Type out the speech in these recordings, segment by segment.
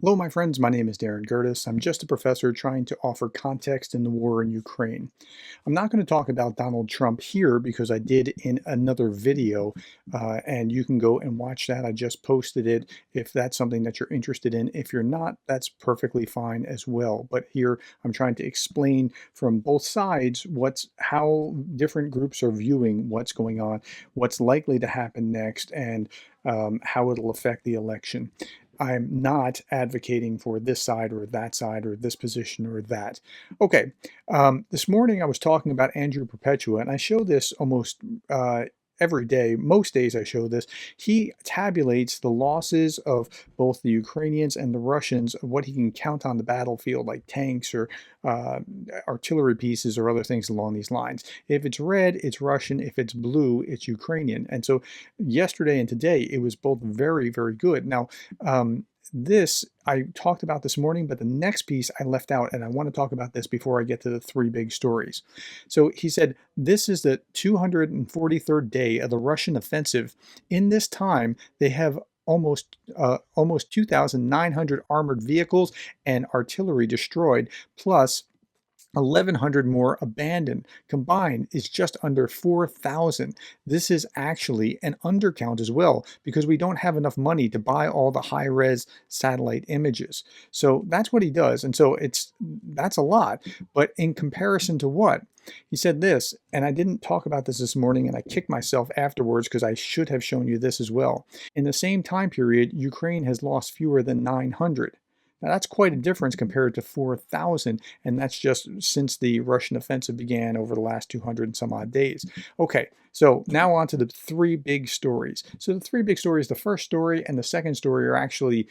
Hello, my friends. My name is Gerdes. I'm just a professor trying to offer context in the war in Ukraine. I'm not going to talk about Donald Trump here because I did in another video, and you can go and watch that. I just posted it if that's something that you're interested in. If you're not, that's perfectly fine as well. But here I'm trying to explain from both sides how different groups are viewing what's going on, what's likely to happen next, and how it'll affect the election. I'm not advocating for this side or this position or that. Okay, this morning I was talking about Andrew Perpetua, and I show this almost every day. Most days I show this. He tabulates the losses of both the Ukrainians and the Russians, what he can count on the battlefield, like tanks or uh, artillery pieces or other things along these lines. If it's red, it's Russian. If it's blue, it's Ukrainian. And so yesterday and today, it was both very, very good. Now, this I talked about this morning, but the next piece I left out, and I want to talk about this before I get to the three big stories. So he said, this is the 243rd day of the Russian offensive. In this time, they have almost 2,900 armored vehicles and artillery destroyed, plus 1,100 more abandoned. Combined is just under 4,000. This is actually an undercount as well because we don't have enough money to buy all the high-res satellite images. So that's what he does. And so that's a lot. But in comparison to what? He said this, and I didn't talk about this morning, and I kicked myself afterwards because I should have shown you this as well. In the same time period, Ukraine has lost fewer than 900. Now, that's quite a difference compared to 4,000, and that's just since the Russian offensive began over the last 200 and some odd days. Okay, so now on to the three big stories. So the three big stories, the first story and the second story are actually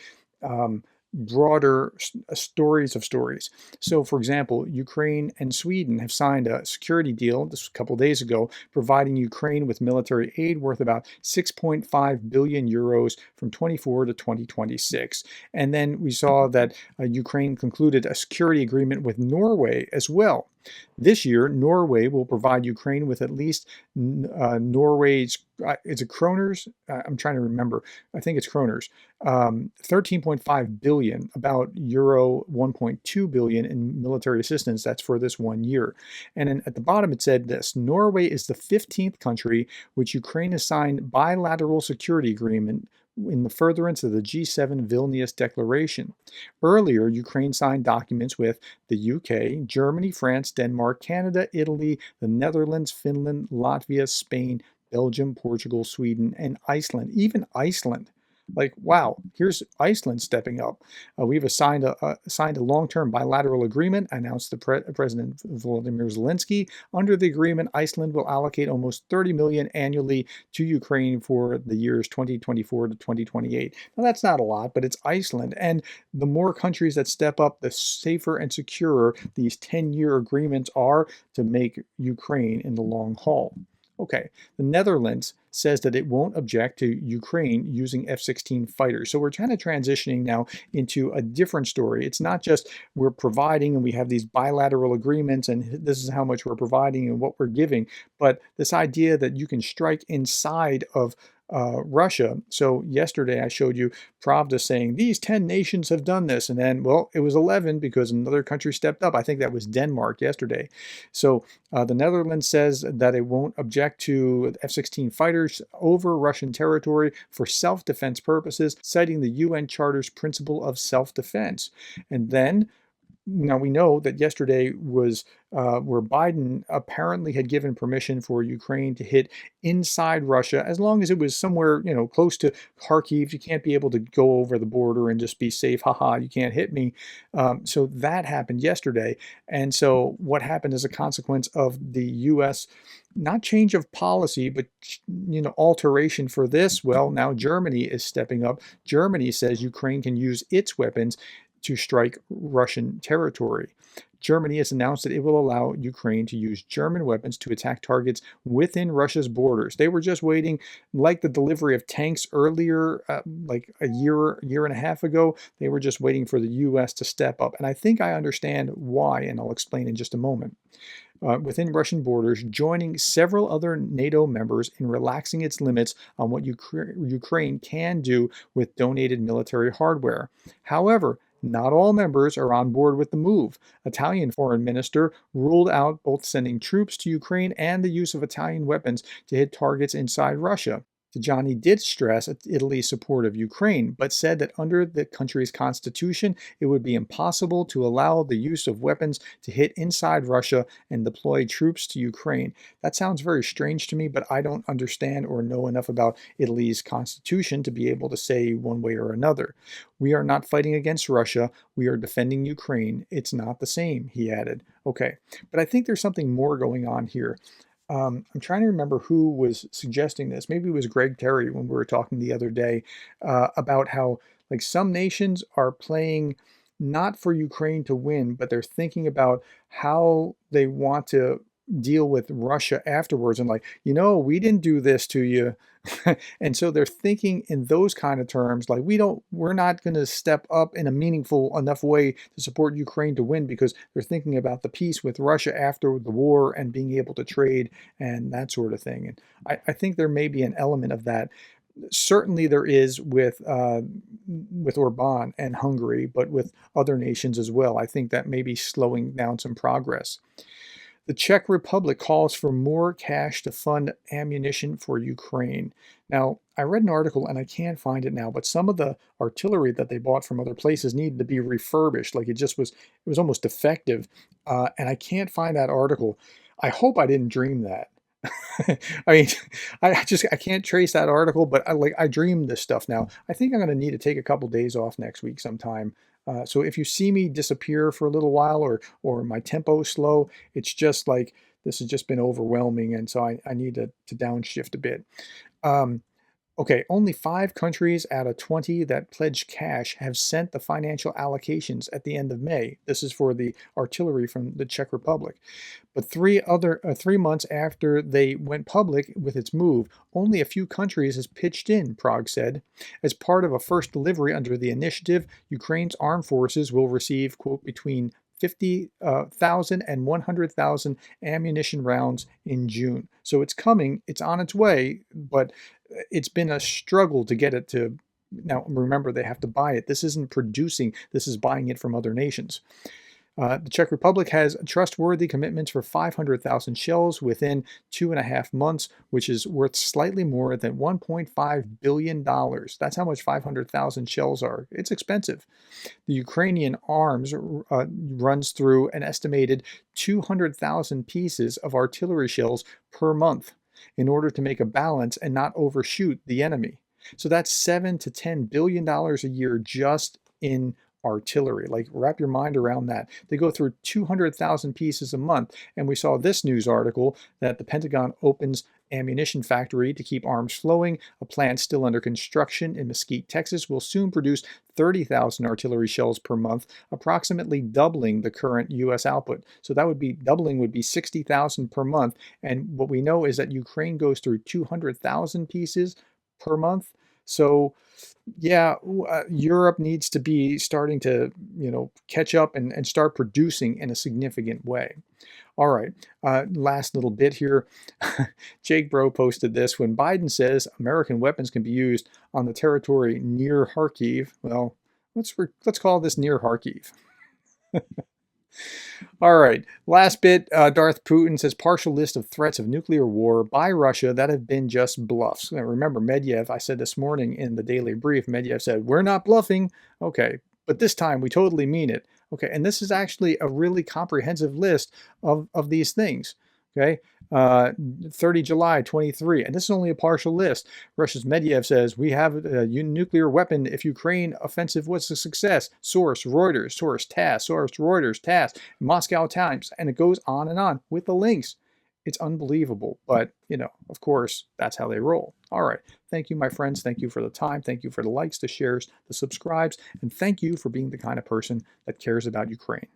broader stories of stories. So, for example, Ukraine and Sweden have signed a security deal this a couple days ago, providing Ukraine with military aid worth about 6.5 billion euros from 24 to 2026. And then we saw that Ukraine concluded a security agreement with Norway as well. This year, Norway will provide Ukraine with at least Norway's, is it kroners? I'm trying to remember. I think it's kroners. 13.5 billion, about euro 1.2 billion in military assistance. That's for this 1 year. And then at the bottom it said this: Norway is the 15th country which Ukraine has signed bilateral security agreement in the furtherance of the G7 Vilnius Declaration. Earlier, Ukraine signed documents with the UK, Germany, France, Denmark, Canada, Italy, the Netherlands, Finland, Latvia, Spain, Belgium, Portugal, Sweden, and Iceland. Even Iceland. Like, wow, here's Iceland stepping up. We've signed a long-term bilateral agreement, announced the President Volodymyr Zelensky. Under the agreement, Iceland will allocate almost 30 million annually to Ukraine for the years 2024 to 2028. Now, that's not a lot, but it's Iceland. And the more countries that step up, the safer and securer these 10-year agreements are to make Ukraine in the long haul. Okay, the Netherlands says that it won't object to Ukraine using F-16 fighters. So we're kind of transitioning now into a different story. It's not just we're providing and we have these bilateral agreements and this is how much we're providing and what we're giving, but this idea that you can strike inside of Russia. So yesterday I showed you Pravda saying these 10 nations have done this, and then, well, it was 11 because another country stepped up. I think that was Denmark yesterday. So the Netherlands says that it won't object to F-16 fighters over Russian territory for self-defense purposes, citing the UN Charter's principle of self-defense. And then now we know that yesterday was where Biden apparently had given permission for Ukraine to hit inside Russia, as long as it was somewhere, close to Kharkiv. You can't be able to go over the border and just be safe. Haha, you can't hit me. So that happened yesterday. And so what happened as a consequence of the U.S. not change of policy, but alteration for this? Well, now Germany is stepping up. Germany says Ukraine can use its weapons to strike Russian territory. Germany has announced that it will allow Ukraine to use German weapons to attack targets within Russia's borders. They were just waiting, like the delivery of tanks earlier, like a year and a half ago. They were just waiting for the U.S. to step up. And I think I understand why, and I'll explain in just a moment. Within Russian borders, joining several other NATO members in relaxing its limits on what Ukraine can do with donated military hardware. However, not all members are on board with the move. Italian foreign minister ruled out both sending troops to Ukraine and the use of Italian weapons to hit targets inside Russia. Tajani did stress Italy's support of Ukraine, but said that under the country's constitution, it would be impossible to allow the use of weapons to hit inside Russia and deploy troops to Ukraine. That sounds very strange to me, but I don't understand or know enough about Italy's constitution to be able to say one way or another. We are not fighting against Russia. We are defending Ukraine. It's not the same, he added. Okay, but I think there's something more going on here. I'm trying to remember who was suggesting this. Maybe it was Greg Terry when we were talking the other day about how like some nations are playing not for Ukraine to win, but they're thinking about how they want to deal with Russia afterwards and like, we didn't do this to you. And so they're thinking in those kind of terms, like we're not going to step up in a meaningful enough way to support Ukraine to win, because they're thinking about the peace with Russia after the war and being able to trade and that sort of thing. And I think there may be an element of that. Certainly there is with Orban and Hungary, but with other nations as well. I think that may be slowing down some progress. The Czech Republic calls for more cash to fund ammunition for Ukraine. Now, I read an article, and I can't find it now, but some of the artillery that they bought from other places needed to be refurbished. Like it was almost defective, and I can't find that article. I hope I didn't dream that. I mean, I can't trace that article, but I dreamed this stuff now. I think I'm going to need to take a couple days off next week sometime. So if you see me disappear for a little while or my tempo is slow, it's just like this has just been overwhelming, and so I need to downshift a bit. Okay, only 5 countries out of 20 that pledged cash have sent the financial allocations at the end of May. This is for the artillery from the Czech Republic. But 3 months after they went public with its move, only a few countries has pitched in, Prague said. As part of a first delivery under the initiative, Ukraine's armed forces will receive, quote, between 50,000 and 100,000 ammunition rounds in June. So it's coming, it's on its way, but it's been a struggle to get it to. Now, remember, they have to buy it. This isn't producing, this is buying it from other nations. The Czech Republic has trustworthy commitments for 500,000 shells within 2.5 months, which is worth slightly more than $1.5 billion. That's how much 500,000 shells are. It's expensive. The Ukrainian arms runs through an estimated 200,000 pieces of artillery shells per month in order to make a balance and not overshoot the enemy. So that's $7 to $10 billion a year just in artillery. Like, wrap your mind around that. They go through 200,000 pieces a month. And we saw this news article that the Pentagon opens ammunition factory to keep arms flowing. A plant still under construction in Mesquite, Texas will soon produce 30,000 artillery shells per month, approximately doubling the current U.S. output. So that would be doubling, would be 60,000 per month. And what we know is that Ukraine goes through 200,000 pieces per month. So yeah, Europe needs to be starting to, catch up and start producing in a significant way. All right, last little bit here. Jake Bro posted this. When Biden says American weapons can be used on the territory near Kharkiv, well, let's call this near Kharkiv. All right, last bit. Darth Putin says partial list of threats of nuclear war by Russia that have been just bluffs. Now, remember, Medvedev, I said this morning in the Daily Brief, Medvedev said, we're not bluffing. Okay, but this time we totally mean it. Okay, and this is actually a really comprehensive list of these things. Okay, 30 July 23, and this is only a partial list. Russia's Medvedev says, we have a nuclear weapon if Ukraine offensive was a success. Source, Reuters. Source, TASS. Source, Reuters, TASS. Moscow Times. And it goes on with the links. It's unbelievable, but, of course, that's how they roll. All right. Thank you, my friends. Thank you for the time. Thank you for the likes, the shares, the subscribes, and thank you for being the kind of person that cares about Ukraine.